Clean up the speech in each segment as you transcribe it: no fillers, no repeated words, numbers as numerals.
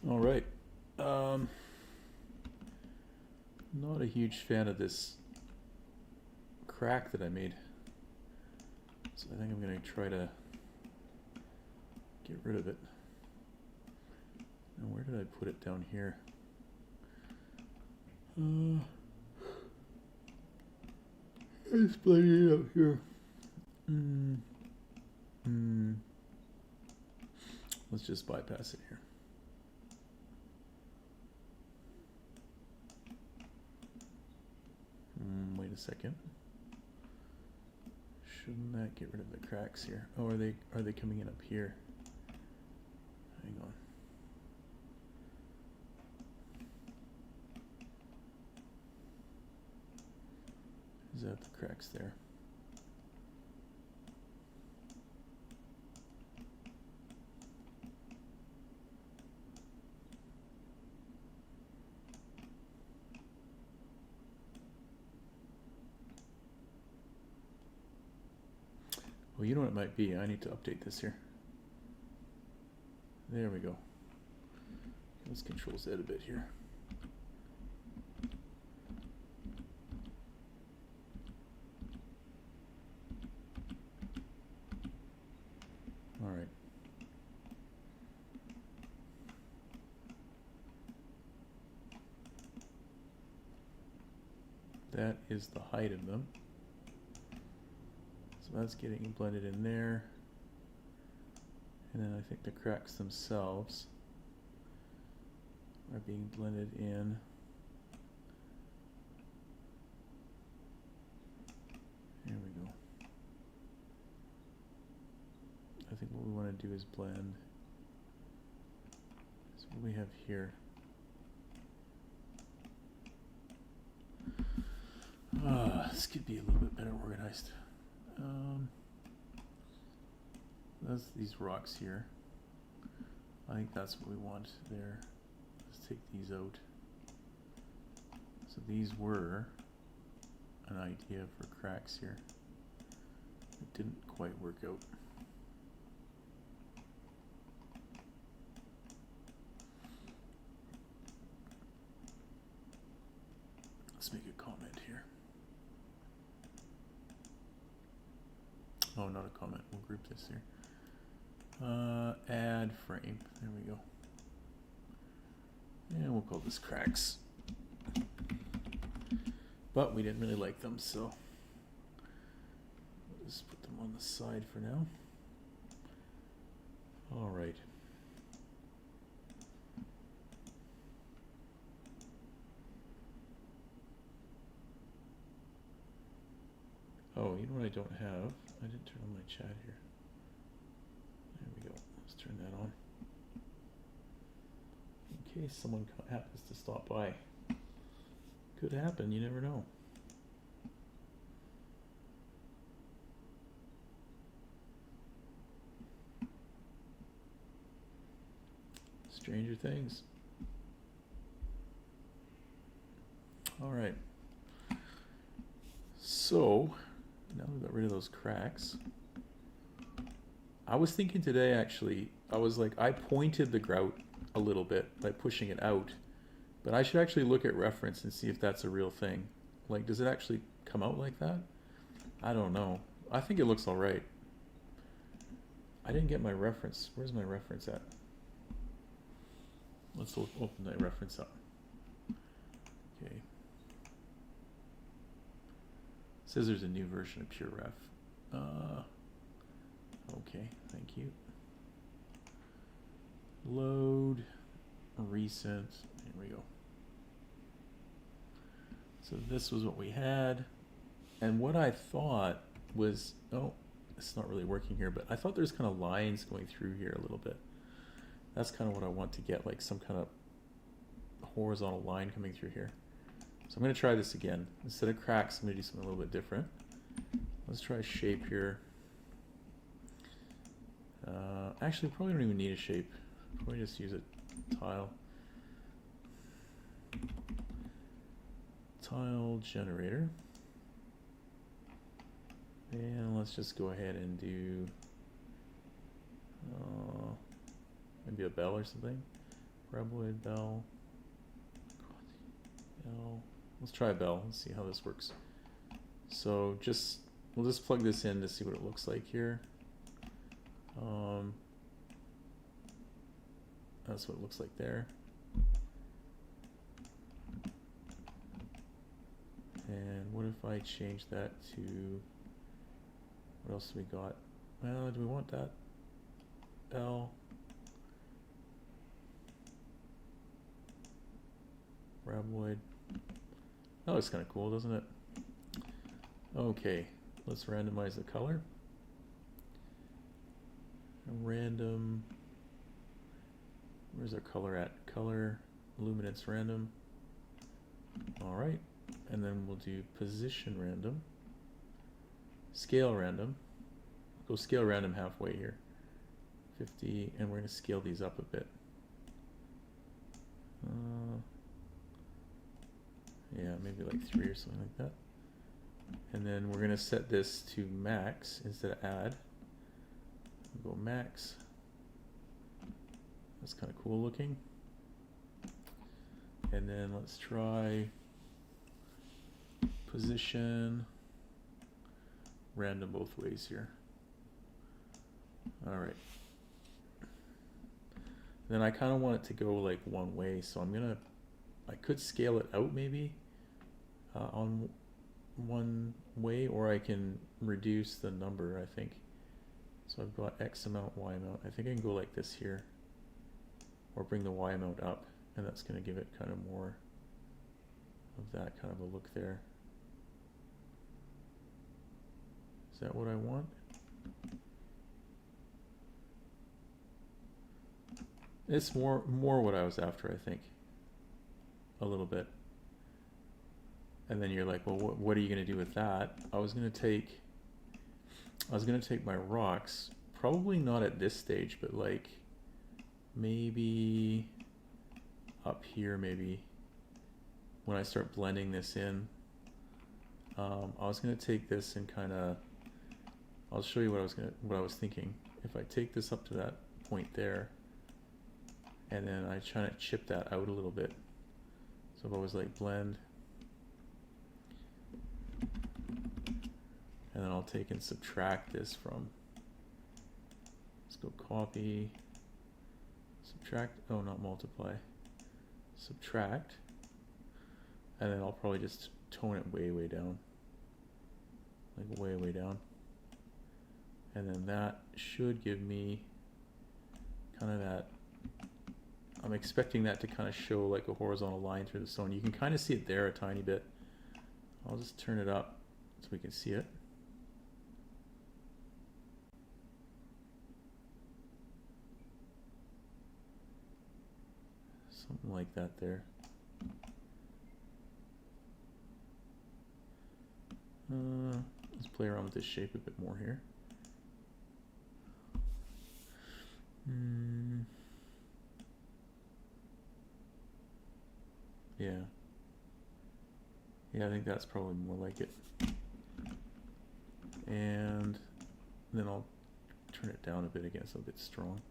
All right. Um, Not a huge fan of this crack that I made. So I think I'm going to try to get rid of it. Now, where did I put it down here? It's plenty up here. Let's just bypass it here. Wait a second. Shouldn't that get rid of the cracks here? Oh, are they coming in up here? Hang on. Is that the cracks there? Well, you know what it might be. I need to update this here. There we go. Let's Control Z a bit here. All right. That is the height of them. So that's getting blended in there. And then I think the cracks themselves are being blended in. There we go. I think what we want to do is blend. So what do we have here? This could be a little bit better organized. That's these rocks here. I think that's what we want there. Let's take these out. So these were an idea for cracks here. It didn't quite work out. Let's make a comment here. Oh, not a comment. We'll group this here. Add frame. There we go. And we'll call this cracks. But we didn't really like them, so we'll just put them on the side for now. All right. Oh, you know what I don't have? I didn't turn on my chat here. There we go. Let's turn that on. In case someone happens to stop by. Could happen, you never know. Stranger things. All right. So, now we've got rid of those cracks. I was thinking today, actually, I was like, I pointed the grout a little bit by pushing it out, but I should actually look at reference and see if that's a real thing. Like, does it actually come out like that? I don't know. I think it looks all right. I didn't get my reference. Where's my reference at? Let's open that reference up. Okay. It says there's a new version of PureRef. Okay, thank you. Load, recent, here we go. So this was what we had. And what I thought was, oh, it's not really working here, but I thought there's kind of lines going through here a little bit. That's kind of what I want to get, like some kind of horizontal line coming through here. So I'm going to try this again. Instead of cracks, I'm going to do something a little bit different. Let's try shape here. Actually, probably don't even need a shape. Probably just use a tile. Tile generator. And let's just go ahead and do maybe a bell or something. Graboid, bell. Bell. Let's try bell and see how this works. So we'll just plug this in to see what it looks like here. That's what it looks like there. And what if I change that to, what else do we got? Well, do we want that? L. Graboid. Oh, it's kind of cool, doesn't it? Okay, let's randomize the color. Random. Where's our color at? Color, luminance random. All right, and then we'll do position random, scale random. Go scale random halfway here, 50, and we're going to scale these up a bit. Yeah, maybe like 3 or something like that. And then we're going to set this to max instead of add. We'll go max. That's kind of cool looking. And then let's try position random both ways here. All right. Then I kind of want it to go like one way, so I could scale it out maybe on one way, or I can reduce the number, I think. So I've got X amount, Y amount. I think I can go like this here, or bring the Y amount up, and that's going to give it kind of more of that kind of a look there. Is that what I want? It's more what I was after, I think. A little bit. And then you're like, well, what are you going to do with that? I was going to take my rocks, probably not at this stage, but like maybe up here, maybe when I start blending this in. I was going to take this and kind of, I'll show you what I was thinking. If I take this up to that point there, and then I try to chip that out a little bit. So if I was like blend, and then I'll take and subtract this from, let's go copy, subtract, oh, not multiply, subtract, and then I'll probably just tone it way, way down, like way, way down. And then that should give me kind of that, I'm expecting that to kind of show like a horizontal line through the stone. You can kind of see it there a tiny bit. I'll just turn it up so we can see it. Something like that there. Let's play around with this shape a bit more here. Yeah. Yeah, I think that's probably more like it. And then I'll turn it down a bit again, so a bit strong.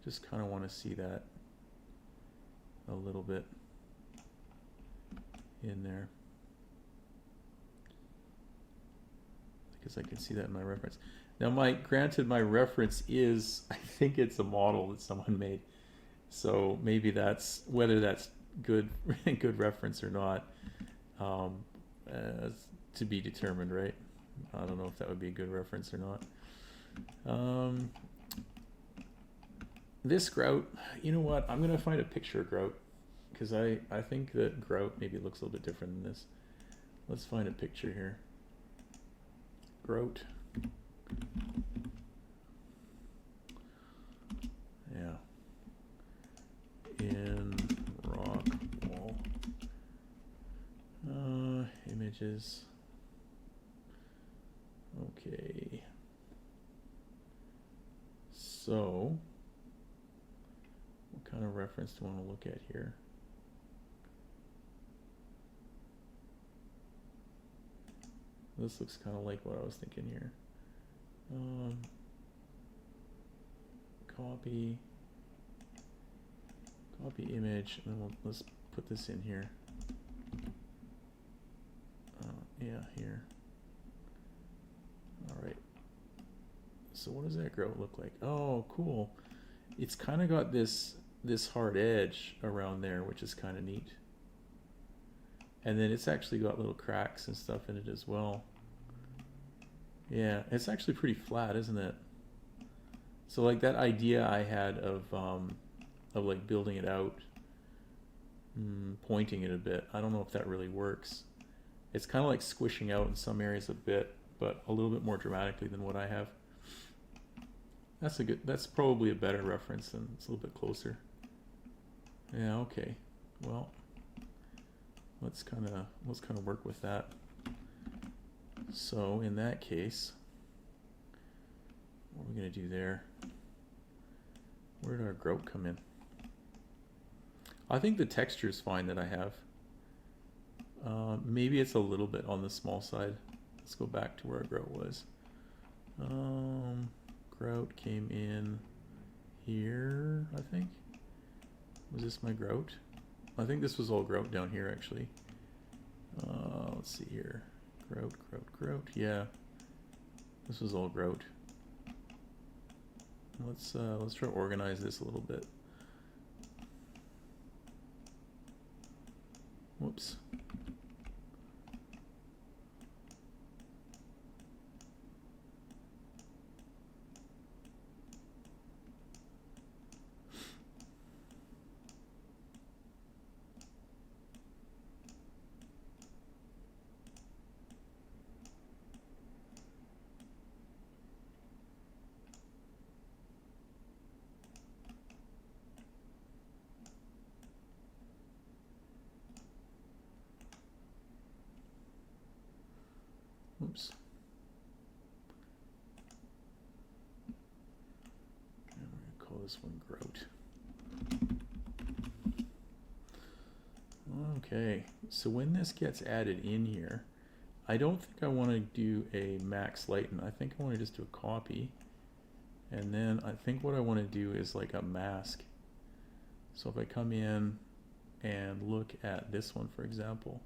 Just kind of want to see that a little bit in there, because I can see that in my reference. Now, granted, my reference is, I think it's a model that someone made. So maybe that's, whether that's good reference or not, to be determined, right? I don't know if that would be a good reference or not. This grout, you know what? I'm gonna find a picture of grout, because I think that grout maybe looks a little bit different than this. Let's find a picture here. Grout. Yeah. In rock wall. Images. Okay. So, what kind of reference do I want to look at here? This looks kind of like what I was thinking here. Copy. Copy image, and then let's put this in here. Yeah, here. All right. So what does that grout look like? Oh, cool. It's kind of got this hard edge around there, which is kind of neat. And then it's actually got little cracks and stuff in it as well. Yeah, it's actually pretty flat, isn't it? So like that idea I had of like building it out, pointing it a bit, I don't know if that really works. It's kind of like squishing out in some areas a bit, but a little bit more dramatically than what I have. That's probably a better reference, and it's a little bit closer. Yeah, okay. Well, let's kind of work with that. So in that case, what are we going to do there? Where did our grout come in? I think the texture is fine that I have. Maybe it's a little bit on the small side. Let's go back to where our grout was. Grout came in here, I think. Was this my grout? I think this was all grout down here, actually. Let's see here. Grout. Yeah, this was all grout. Let's try to organize this a little bit. Whoops. Oops. And we're going to call this one grout. Okay, so when this gets added in here, I don't think I want to do a max lighten. I think I want to just do a copy. And then I think what I want to do is like a mask. So if I come in and look at this one, for example,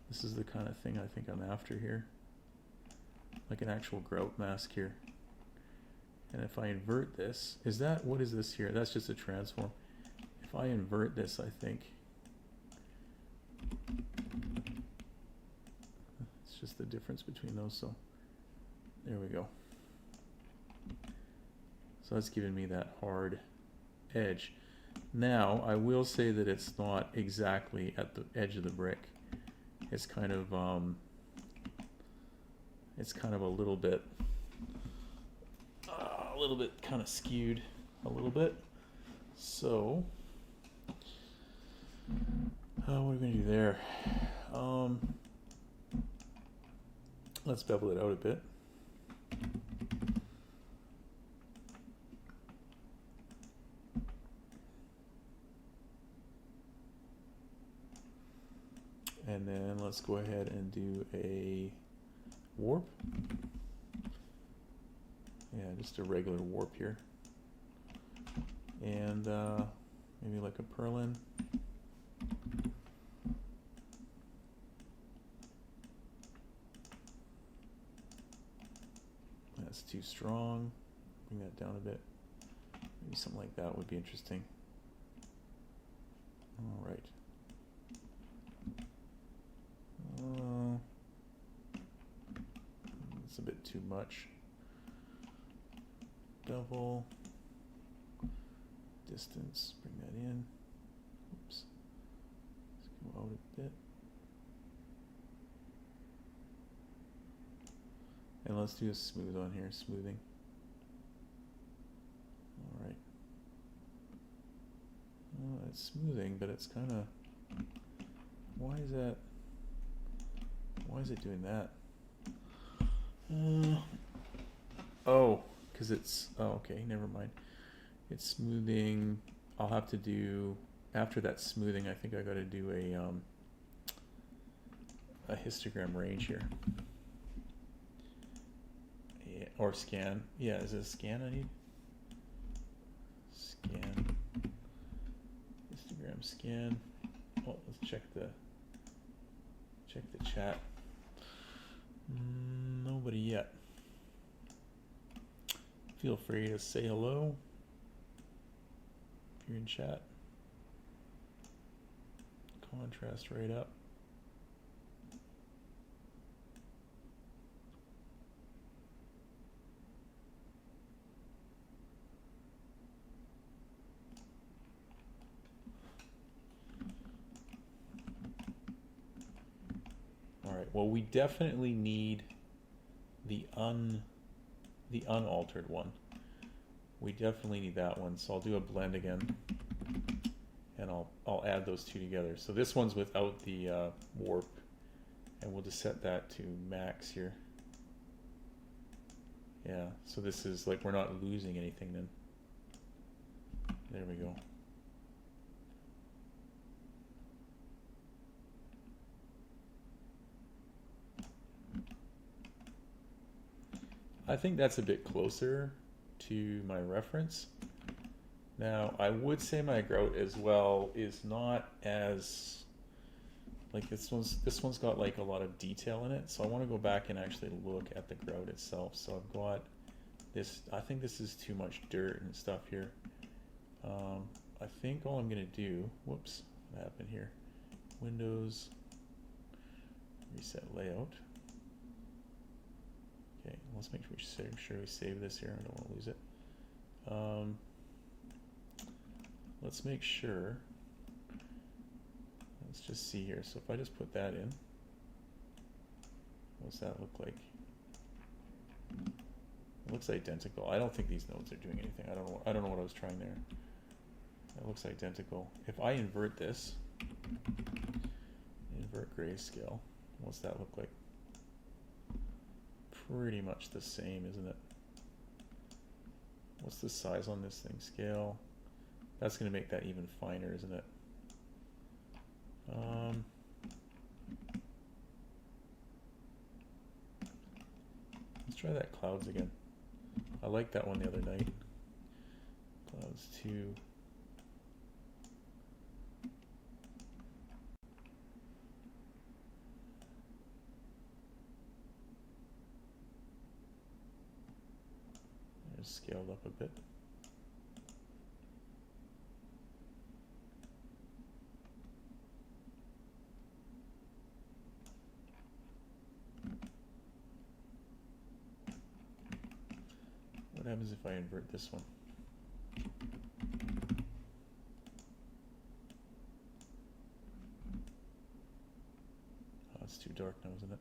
this is the kind of thing I think I'm after here. Like an actual grout mask here. And if I invert this, what is this here? That's just a transform. If I invert this, I think it's just the difference between those. So there we go. So that's giving me that hard edge. Now I will say that it's not exactly at the edge of the brick. It's kind of a little bit kind of skewed a little bit. So what are we going to do there? Let's bevel it out a bit. And then let's go ahead and do a warp. Yeah, just a regular warp here. And maybe like a purlin. That's too strong. Bring that down a bit. Maybe something like that would be interesting. All right. It's a bit too much. Bevel. Distance. Bring that in. Oops. Let's go out a bit. And let's do a smooth on here. Smoothing. All right. It's smoothing, but it's kind of. Why is that? Why is it doing that? Oh, because it's. Oh, okay. Never mind. It's smoothing. I'll have to do after that smoothing. I think I got to do a histogram range here. Yeah, or scan. Yeah, is it a scan I need? Scan. again. Oh, let's check the chat. Nobody yet. Feel free to say hello if you're in chat. Contrast right up. All right, well, we definitely need the unaltered one. We definitely need that one. So I'll do a blend again, and I'll add those two together. So this one's without the warp, and we'll just set that to max here. Yeah, so this is like we're not losing anything then. There we go. I think that's a bit closer to my reference. Now, I would say my grout as well is not as, like this one's got like a lot of detail in it, so I want to go back and actually look at the grout itself. So I've got this, I think this is too much dirt and stuff here. I think all I'm going to do, whoops, what happened here? Windows, reset layout. Okay, let's make sure we save this here. I don't want to lose it. Let's make sure. Let's just see here. So if I just put that in, what's that look like? It looks identical. I don't think these nodes are doing anything. I don't know what I was trying there. It looks identical. If I invert this, invert grayscale, what's that look like? Pretty much the same, isn't it? What's the size on this thing? Scale. That's going to make that even finer, isn't it? Let's try that clouds again. I liked that one the other night. Clouds 2. There's scaled up a bit. What happens if I invert this one? Oh, it's too dark now, isn't it?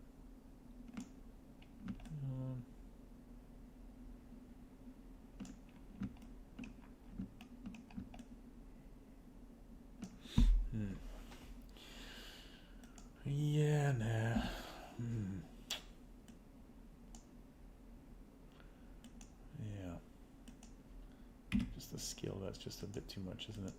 Yeah, nah. Yeah. Just the scale, that's just a bit too much, isn't it?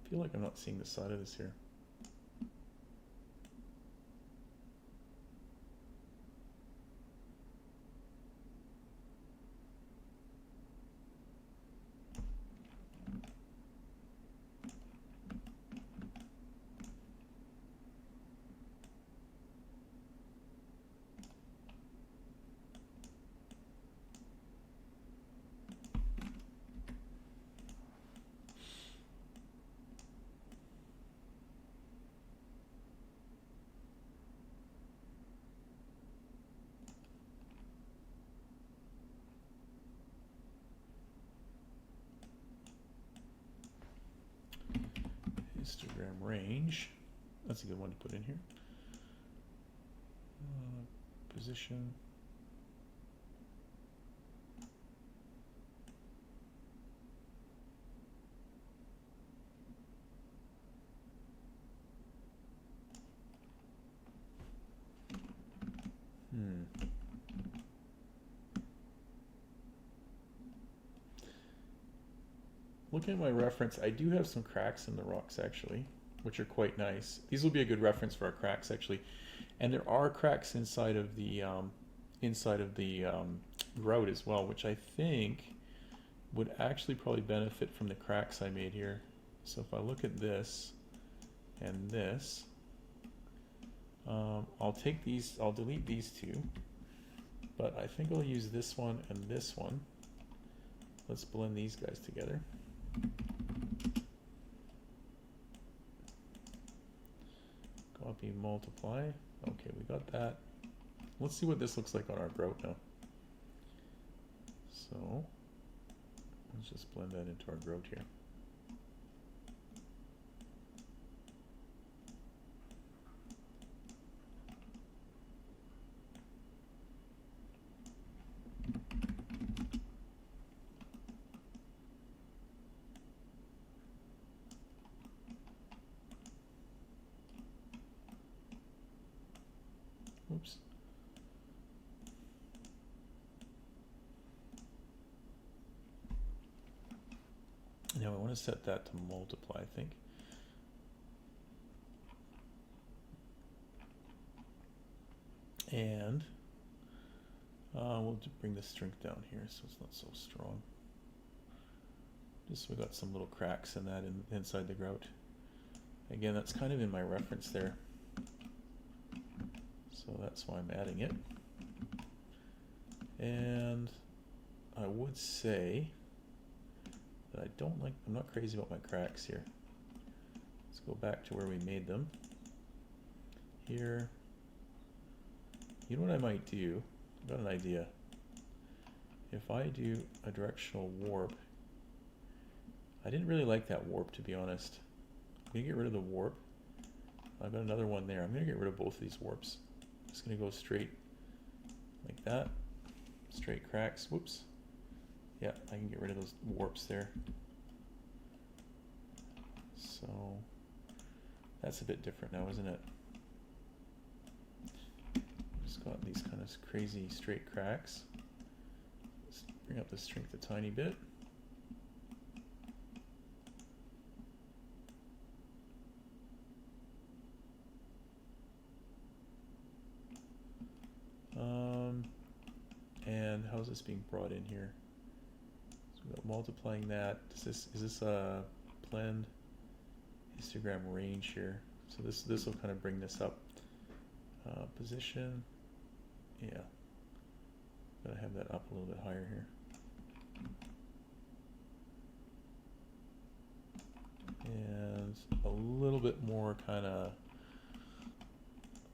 I feel like I'm not seeing the side of this here. Histogram range. That's a good one to put in here. Position. looking at my reference, I do have some cracks in the rocks actually, which are quite nice. These will be a good reference for our cracks actually. And there are cracks inside of the grout as well, which I think would actually probably benefit from the cracks I made here. So if I look at this and this, I'll take these, I'll delete these two, but I think I'll use this one and this one. Let's blend these guys together. Copy, multiply. Okay, we got that. Let's see what this looks like on our grout now. So let's just blend that into our grout here. Oops. Now I want to set that to multiply, I think. And we'll bring the strength down here so it's not so strong. Just so we got some little cracks in that inside the grout. Again, that's kind of in my reference there. So that's why I'm adding it. And I would say that I'm not crazy about my cracks here. Let's go back to where we made them. Here. You know what I might do? I've got an idea. If I do a directional warp, I didn't really like that warp, to be honest. I'm gonna get rid of the warp. I've got another one there. I'm gonna get rid of both of these warps. I'm just gonna go straight like that. Straight cracks. Whoops. Yeah, I can get rid of those warps there. So that's a bit different now, isn't it? Just got these kind of crazy straight cracks. Let's bring up the strength a tiny bit. And how's this being brought in here? So we got multiplying that. Is this a blend histogram range here? So this will kind of bring this up. Position, yeah. Gotta have that up a little bit higher here. And a little bit more kind of,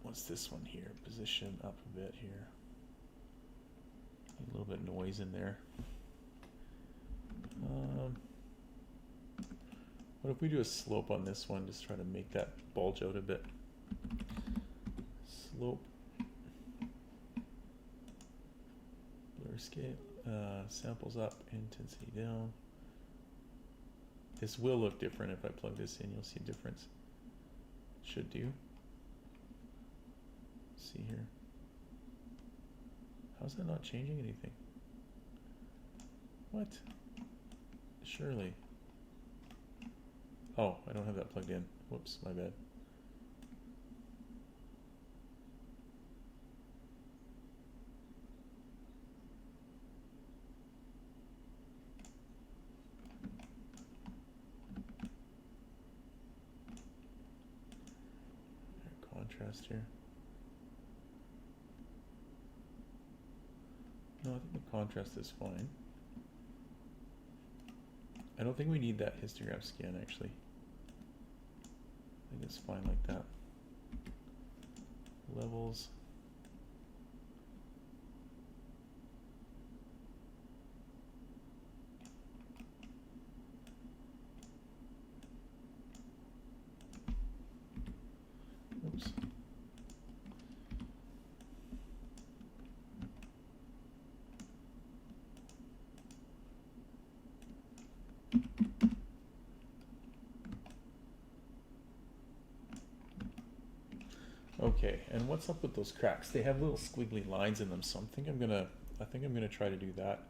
what's this one here? Position up a bit here. A little bit of noise in there. What if we do a slope on this one? Just try to make that bulge out a bit. Slope. Blur scale. Samples up, intensity down. This will look different if I plug this in. You'll see a difference. Should do. Let's see here. How's that not changing anything? What? Surely. Oh, I don't have that plugged in. Whoops, my bad. Contrast here. No, I think the contrast is fine. I don't think we need that histogram scan actually. I think it's fine like that. Levels. Oops. Okay, and what's up with those cracks? They have little squiggly lines in them, so I think I'm gonna try to do that.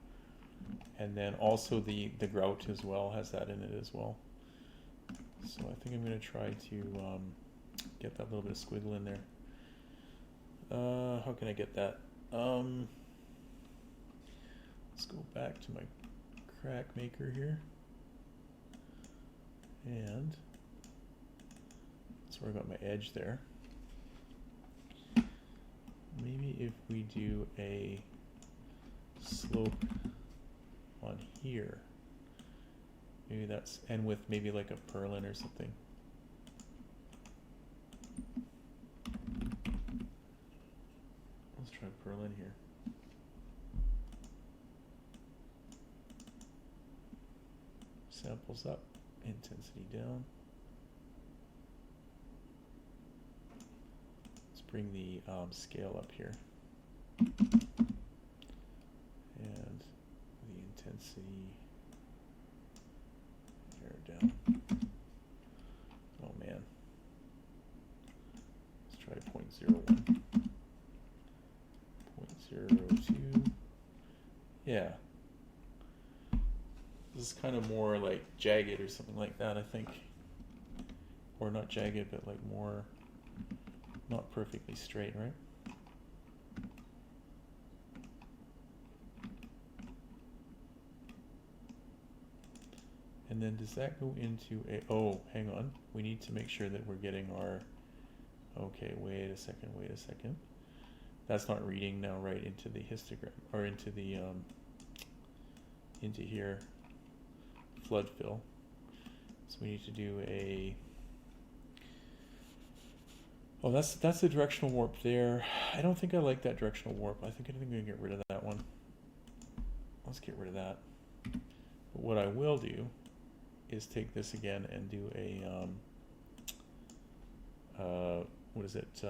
And then also the grout as well has that in it as well. So I think I'm going to try to get that little bit of squiggle in there. How can I get that? Let's go back to my crack maker here. And that's where I got my edge there. Maybe if we do a slope on here, maybe that's, and with maybe like a purlin or something. Let's try purlin here. Samples up, intensity down. Let's bring the scale up here. And the intensity there down. Oh man. Let's try 0.01. 0.02. Yeah. This is kind of more like jagged or something like that, I think. Or not jagged, but like more, not perfectly straight, right? And then does that go into a, oh, hang on. We need to make sure that we're getting our, okay, wait a second. That's not reading now right into the histogram, or into the, into here, flood fill. So we need to do a, oh, that's the directional warp there. I don't think I like that directional warp. I think I'm going to get rid of that one. Let's get rid of that. But what I will do is take this again and do a, what is it,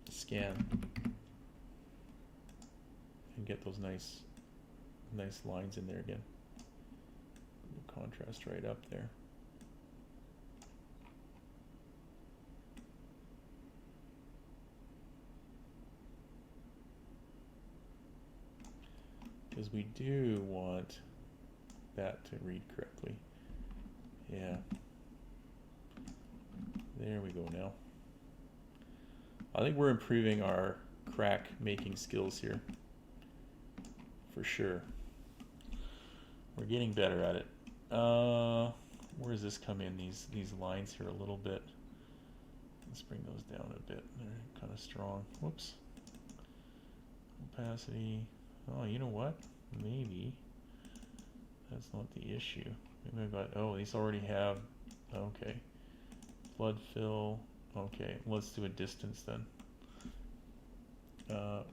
scan, and get those nice lines in there again. Contrast right up there. Because we do want that to read correctly. Yeah. There we go now. I think we're improving our crack making skills here. For sure. We're getting better at it. Where does this come in? These lines here a little bit. Let's bring those down a bit. They're kind of strong. Whoops. Opacity. Oh, you know what? Maybe that's not the issue. Maybe I've got, oh, these already have, okay. Flood fill. Okay, let's do a distance then.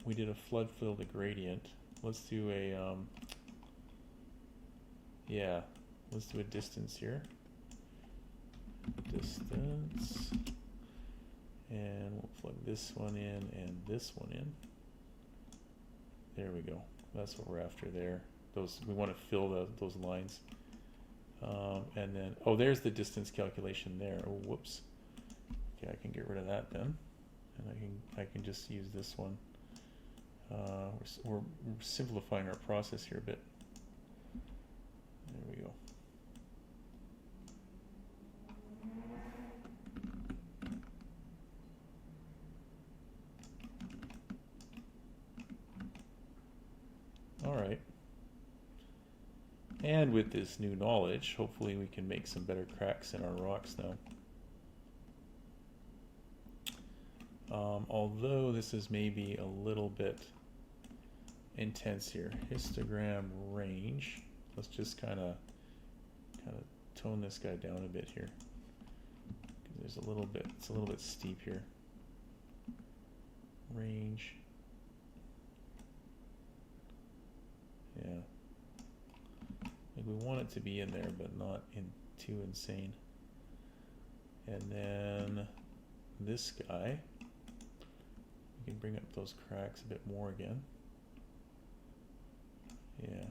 We did a flood fill to gradient. Let's do a, yeah, let's do a distance here. Distance. And we'll plug this one in and this one in. There we go. That's what we're after there. Those, we want to fill those lines. And then, oh, there's the distance calculation there. Oh, whoops. Okay, I can get rid of that then. And I can just use this one. We're simplifying our process here a bit. There we go. All right. And with this new knowledge, hopefully we can make some better cracks in our rocks now. Although this is maybe a little bit intense here. Histogram range. Let's just kind of tone this guy down a bit here. There's a little bit, it's a little bit steep here. Range. Yeah. Like we want it to be in there, but not too insane. And then this guy, we can bring up those cracks a bit more again. Yeah.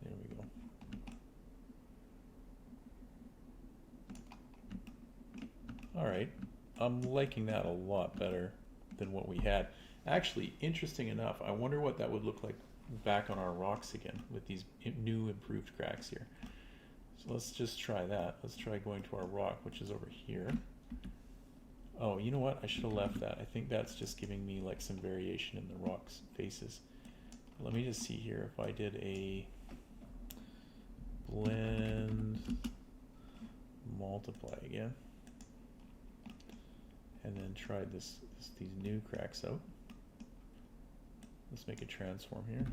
There we go. All right. I'm liking that a lot better than what we had. Actually, interesting enough, I wonder what that would look like back on our rocks again with these new improved cracks here. So let's just try that. Let's try going to our rock, which is over here. Oh, you know what? I should have left that. I think that's just giving me like some variation in the rocks faces. Let me just see here if I did a blend multiply again and then tried these new cracks out. Let's make a transform here.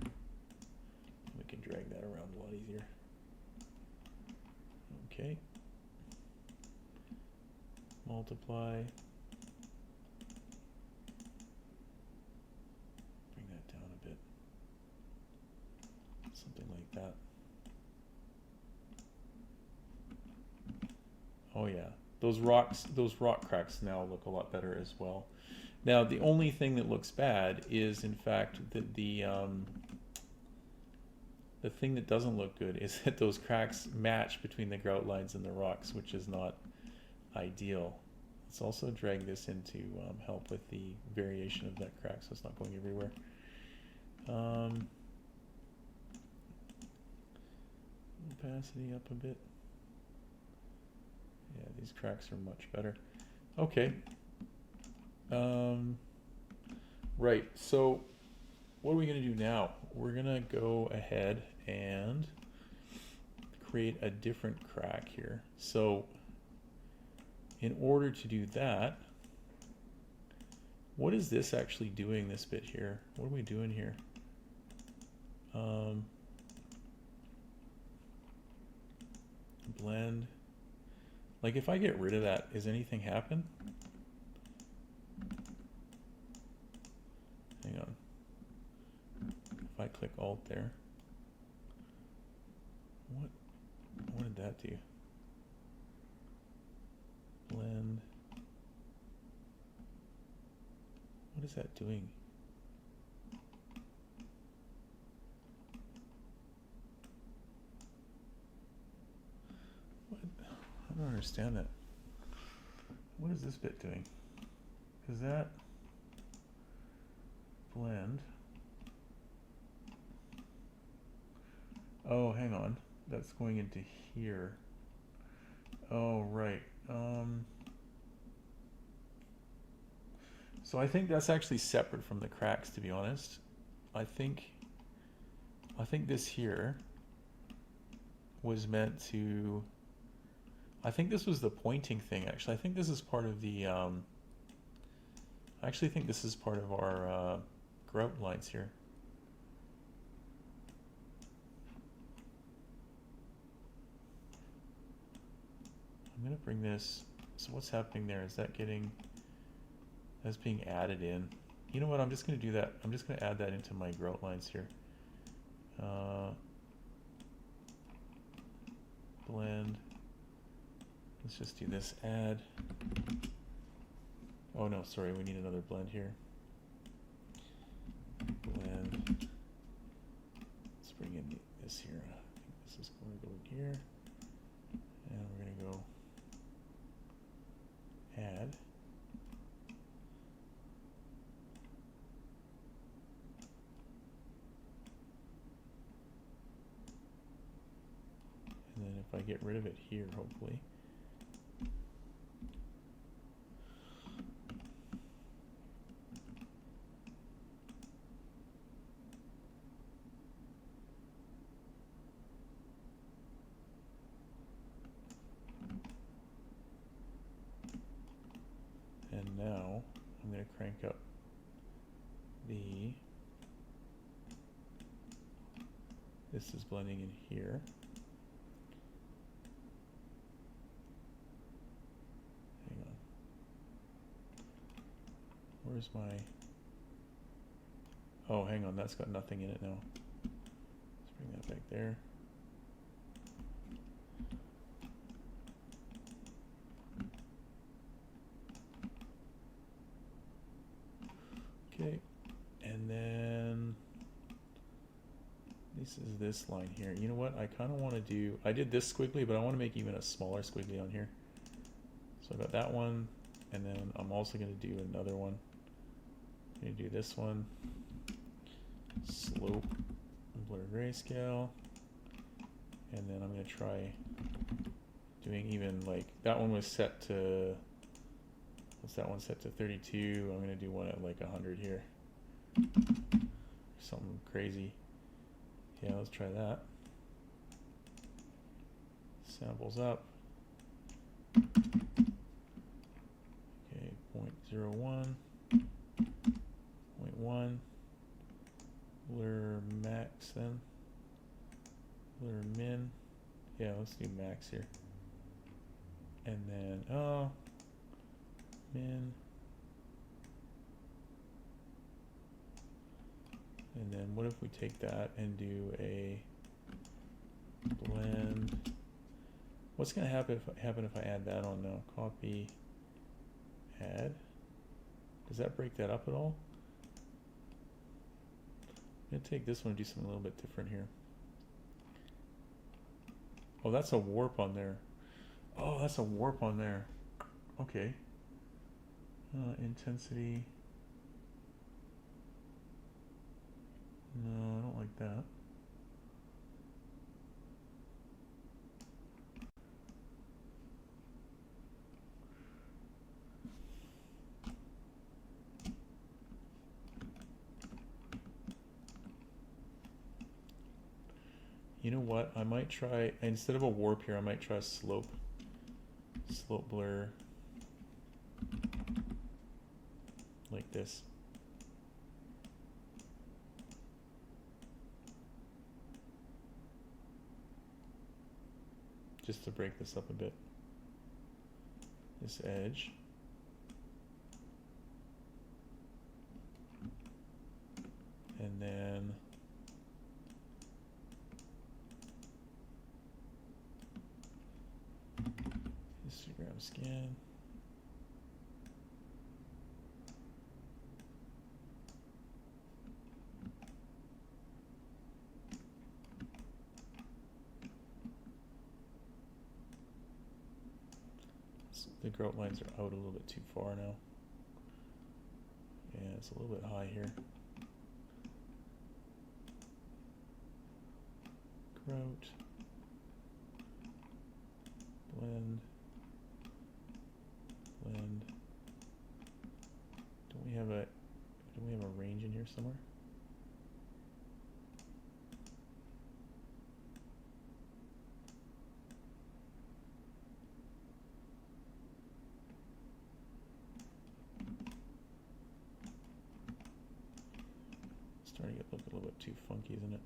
We can drag that around a lot easier. Okay. Multiply. Bring that down a bit. Something like that. Oh yeah. Those rock cracks now look a lot better as well. Now the only thing that looks bad is in fact that the thing that doesn't look good is that those cracks match between the grout lines and the rocks, which is not ideal. Let's also drag this in to help with the variation of that crack so it's not going everywhere. Opacity up a bit. Yeah, these cracks are much better. Okay. Right, so what are we going to do now? We're going to go ahead and create a different crack here. So in order to do that, what is this actually doing, this bit here? What are we doing here? Blend. Like if I get rid of that, is anything happen? Hang on. If I click Alt there, what did that do? Blend. What is that doing? What? I don't understand that. What is this bit doing? Is that blend? Oh, hang on. That's going into here. Oh, right. So I think that's actually separate from the cracks, to be honest. I think this here was meant to, I think this was the pointing thing actually. I think this is part of the, I actually think this is part of our grout lines here. I'm gonna bring this, so what's happening there? Is that getting, that's being added in. You know what, I'm just gonna do that. I'm just gonna add that into my grout lines here. Blend. Let's just do this, add. Oh no, sorry, we need another blend here. Blend. Let's bring in this here. I think this is going to go here. And we're going to go add. And then if I get rid of it here, hopefully. And now I'm going to crank up the, this is blending in here. Hang on. Where's my, oh, hang on, that's got nothing in it now. Let's bring that back there. Okay, and then this is this line here. You know what? I kind of want to do, I did this squiggly, but I want to make even a smaller squiggly on here. So I got that one, and then I'm also going to do another one. Gonna do this one. Slope, blur grayscale. And then I'm gonna try doing even like, that one was set to, what's that one set to 32? I'm gonna do one at like 100 here. Something crazy. Yeah, let's try that. Samples up. Okay, 0.01, 0.1. Blur max then. Blur min. Yeah, let's do max here. And then, oh, min. And then what if we take that and do a blend? What's going to happen if I add that on now? Copy, add. Does that break that up at all? I'm going to take this one and do something a little bit different here. Oh, that's a warp on there. Oh, that's a warp on there. Okay. Intensity. No, I don't like that. You know what? I might try, instead of a warp here, I might try a slope. Slope blur. Like this. Just to break this up a bit. This edge. And then histogram scan. The grout lines are out a little bit too far now. Yeah, it's a little bit high here. Grout. Blend. Blend. Don't we have a range in here somewhere? Starting to look a little bit too funky, isn't it?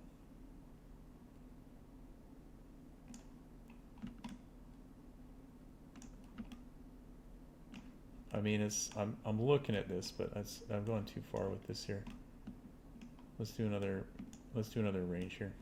I mean, it's I'm looking at this, but I've gone too far with this here. Let's do another range here.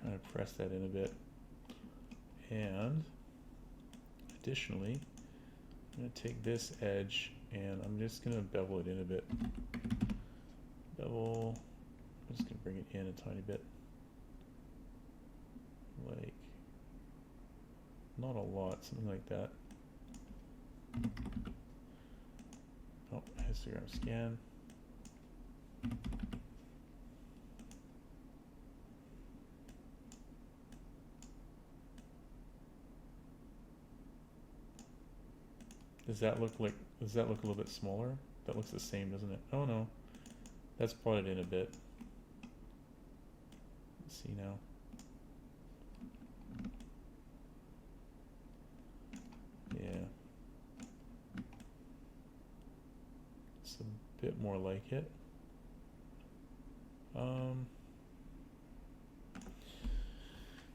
Kind of press that in a bit. And additionally, I'm going to take this edge and I'm just going to bevel it in a bit. Bevel, I'm just going to bring it in a tiny bit. Like, not a lot, something like that. Oh, histogram scan. Does that look a little bit smaller? That looks the same, doesn't it? Oh no. That's plotted in a bit. Let's see now. Yeah. It's a bit more like it.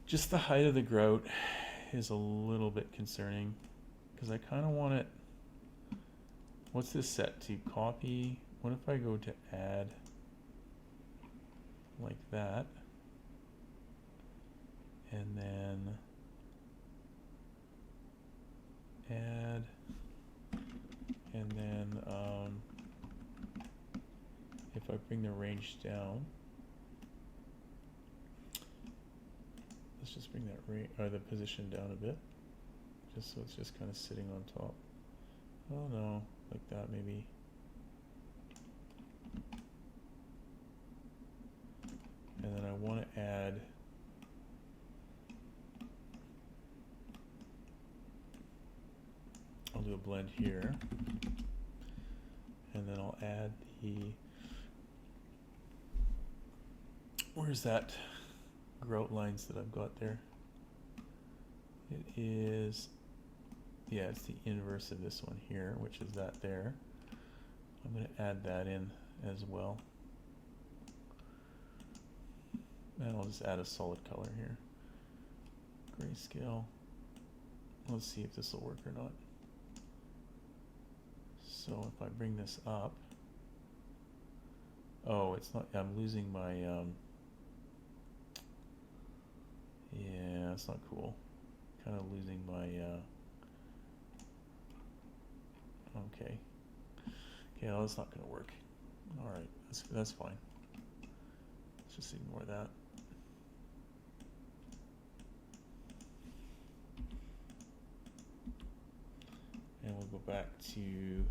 Just the height of the grout is a little bit concerning because I kind of want it. What's this set to? Copy. What if I go to add like that? and then add, and then if I bring the range down, let's just bring that the position down a bit, just so it's just kind of sitting on top. Oh no, like that maybe. And then I want to add I'll do a blend here, and then I'll add the, where's that grout lines that I've got there? It is, yeah, it's the inverse of this one here, which is that there. I'm going to add that in as well. And I'll just add a solid color here. Grayscale. Let's see if this will work or not. So if I bring this up, oh, it's not, I'm losing my, yeah, that's not cool. Kind of losing my, okay. Okay, well, that's not going to work. All right, that's fine. Let's just ignore that. And we'll go back to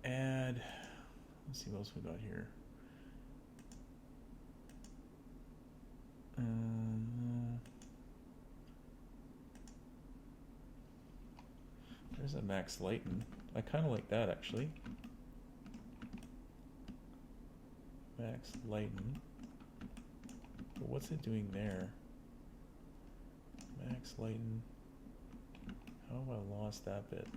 add, let's see what else we got here. There's a max lighten. I kind of like that actually. Max lighten. But what's it doing there? Max lighten. How have I lost that bit?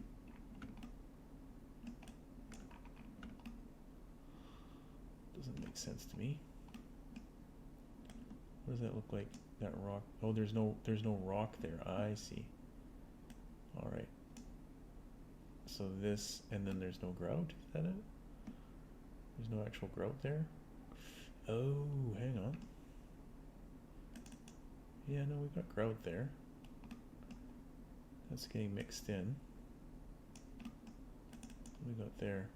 Doesn't make sense to me. What does that look like? That rock? Oh, there's no rock there. I see. All right. So this, and then there's no grout. Is that it? There's no actual grout there. Oh, hang on. Yeah, no, we've got grout there. That's getting mixed in. What we got there?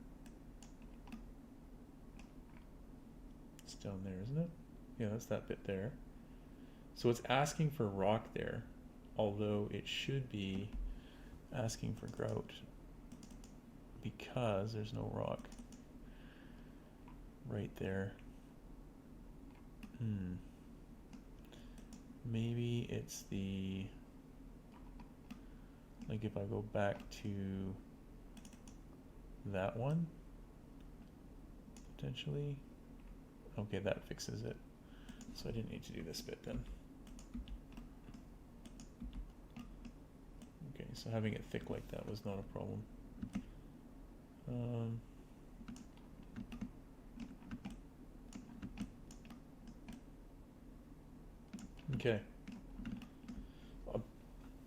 It's down there, isn't it? Yeah, that's that bit there. So it's asking for rock there, although it should be asking for grout because there's no rock right there. Maybe it's the, like if I go back to that one, potentially. Okay, that fixes it. So I didn't need to do this bit then. Okay, so having it thick like that was not a problem. Okay.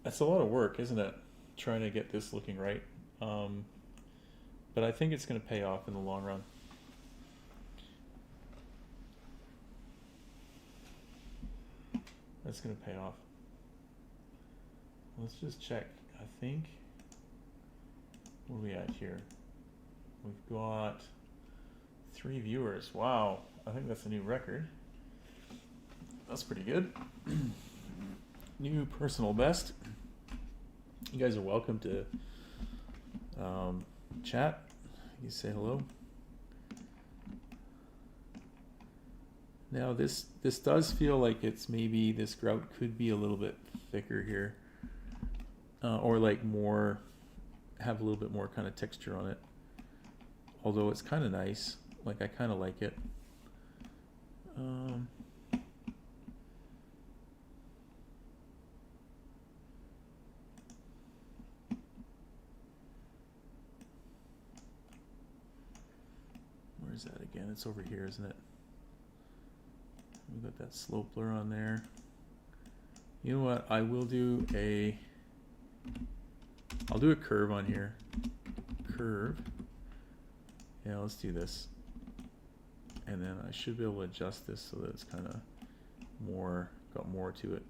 That's a lot of work, isn't it? Trying to get this looking right. But I think it's going to pay off in the long run. That's going to pay off. Let's just check. I think, what are we at here? We've got 3 viewers. Wow, I think that's a new record. That's pretty good. New personal best. You guys are welcome to chat. You say hello. Now this does feel like it's maybe this grout could be a little bit thicker here, or like more, have a little bit more kind of texture on it. Although it's kind of nice, like I kind of like it. Where's that again? It's over here, isn't it? We've got that slope blur on there. You know what? I will do a, I'll do a curve on here. Curve. Yeah, let's do this. And then I should be able to adjust this so that it's kind of more got more to it.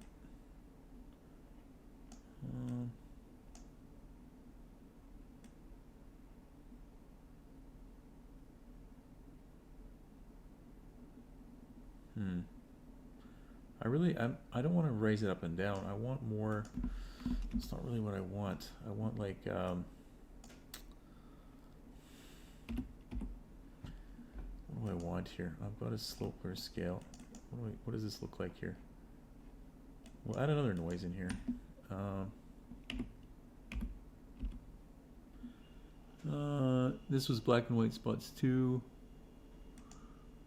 I don't want to raise it up and down. I want more. It's not really what I want. I want like what do I want here? I've got a slope or a scale. What does this look like here? We'll add another noise in here. This was black and white spots 2.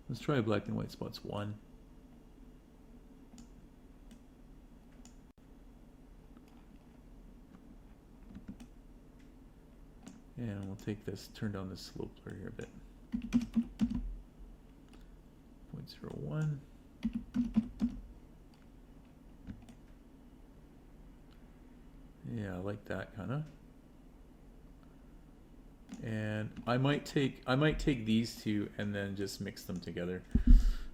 Let's try black and white spots 1. And we'll take this, turn down the slope blur here a bit. 0.01. Yeah, I like that kind of. And I might take these two and then just mix them together.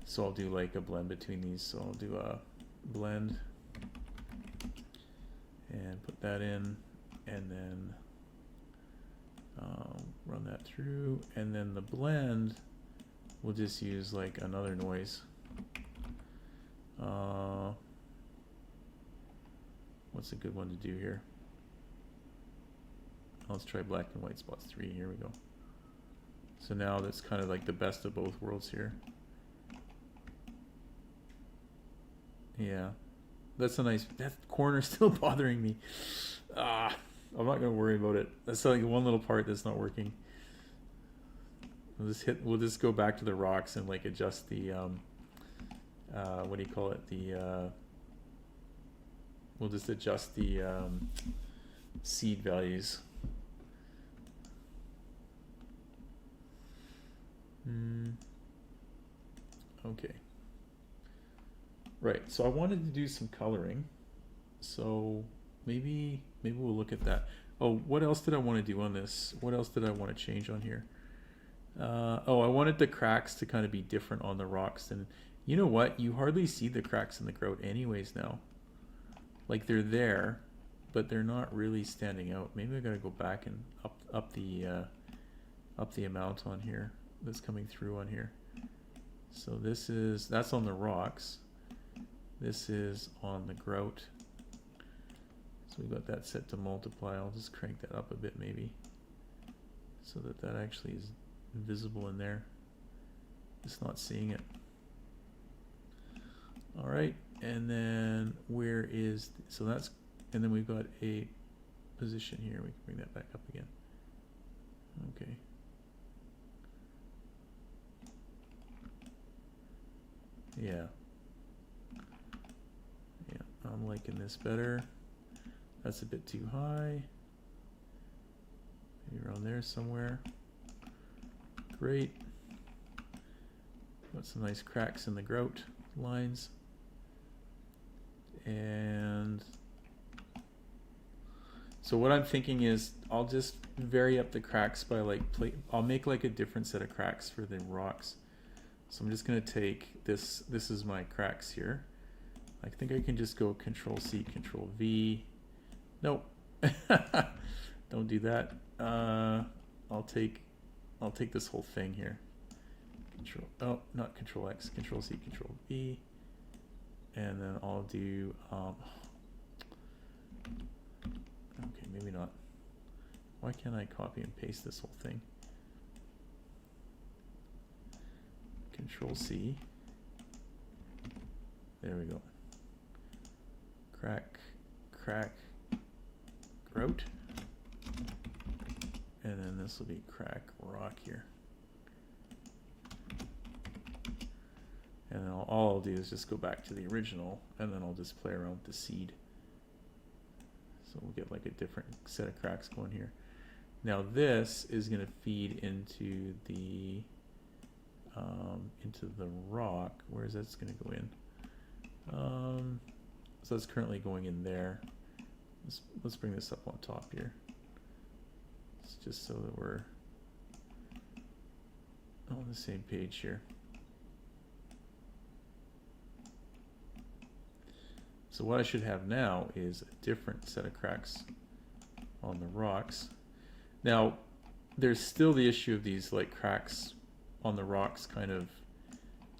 So I'll do like a blend between these. So I'll do a blend and put that in, and then run that through, and then the blend we'll just use like another noise. What's a good one to do here? Let's try black and white spots 3. Here we go. So now that's kind of like the best of both worlds here. Yeah, that's a nice. That corner's still bothering me. I'm not gonna worry about it. That's like one little part that's not working. We'll just go back to the rocks and like adjust the what do you call it? The we'll just adjust the seed values. Okay. Right. So I wanted to do some coloring. So maybe we'll look at that. Oh, what else did I want to do on this? What else did I want to change on here? Oh, I wanted the cracks to kind of be different on the rocks. And you know what? You hardly see the cracks in the grout anyways now. Like they're there, but they're not really standing out. Maybe I gotta go back and up the amount on here that's coming through on here. So that's on the rocks. This is on the grout. So we've got that set to multiply. I'll just crank that up a bit maybe, so that actually is visible in there. Just not seeing it. All right, and then where is, so that's, and then we've got a position here. We can bring that back up again. Okay. Yeah. Yeah, I'm liking this better. That's a bit too high. Maybe around there somewhere. Great. Got some nice cracks in the grout lines. And so what I'm thinking is I'll just vary up the cracks by like I'll make like a different set of cracks for the rocks. So I'm just going to take this is my cracks here. I think I can just go Control C, Control V. Nope. Don't do that. I'll take this whole thing here. Not Control X, Control C, Control V. And then I'll do okay, maybe not. Why can't I copy and paste this whole thing? Control C. There we go. Crack, grout. And then this will be crack rock here. And then all I'll do is just go back to the original, and then I'll just play around with the seed. So we'll get like a different set of cracks going here. Now this is going to feed into the rock. Where is that going to go in? So it's currently going in there. Let's bring this up on top here. It's just so that we're on the same page here. So what I should have now is a different set of cracks on the rocks. Now, there's still the issue of these like cracks on the rocks kind of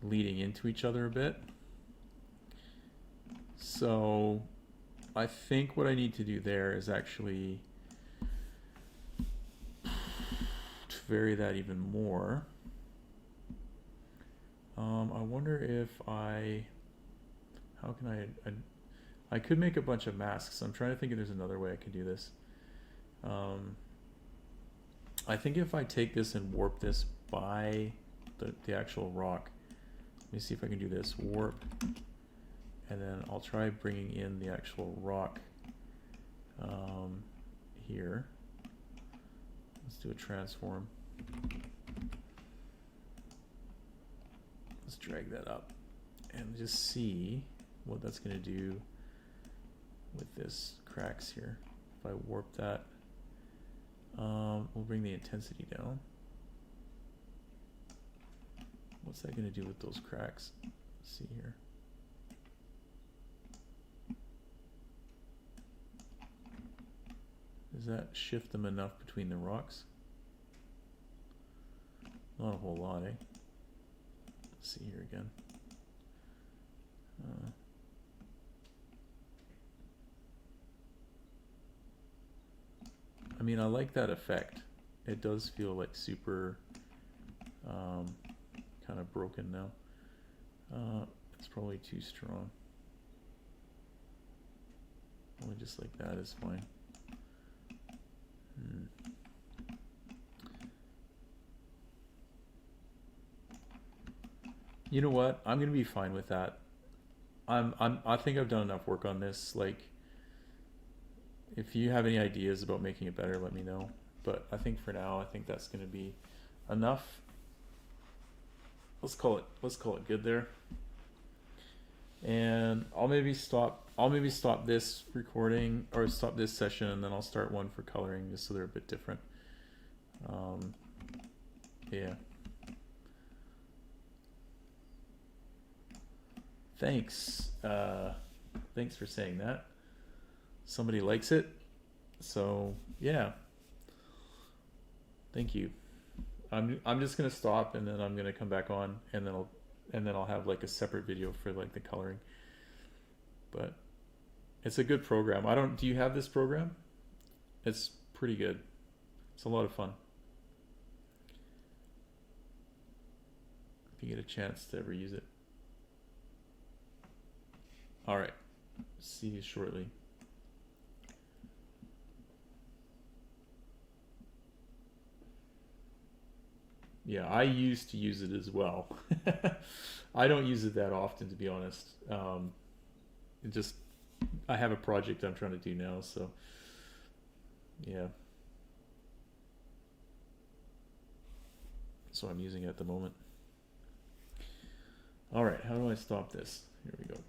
leading into each other a bit. So I think what I need to do there is actually to vary that even more. I wonder if how can I could make a bunch of masks. I'm trying to think if there's another way I could do this. I think if I take this and warp this by the actual rock, let me see if I can do this, warp, and then I'll try bringing in the actual rock here. Let's do a transform. Let's drag that up and just see what that's going to do with this cracks here. If I warp that, we'll bring the intensity down. What's that going to do with those cracks? Let's see here. Does that shift them enough between the rocks? Not a whole lot, eh? Let's see here again. I mean, I like that effect. It does feel like super kind of broken now. It's probably too strong. Only just like that is fine. You know what? I'm gonna be fine with that. I think I've done enough work on this. Like, if you have any ideas about making it better, let me know. But I think for now, I think that's gonna be enough. Let's call it good there. And I'll maybe stop this recording or stop this session, and then I'll start one for coloring just so they're a bit different. Yeah. Thanks. Thanks for saying that. Somebody likes it. So yeah. Thank you. I'm just gonna stop, and then I'm gonna come back on, and then I'll have like a separate video for like the coloring. But it's a good program. Do you have this program? It's pretty good. It's a lot of fun. If you get a chance to ever use it. All right. See you shortly. Yeah, I used to use it as well. I don't use it that often, to be honest. I have a project I'm trying to do now, so yeah. So I'm using it at the moment. All right, how do I stop this? Here we go.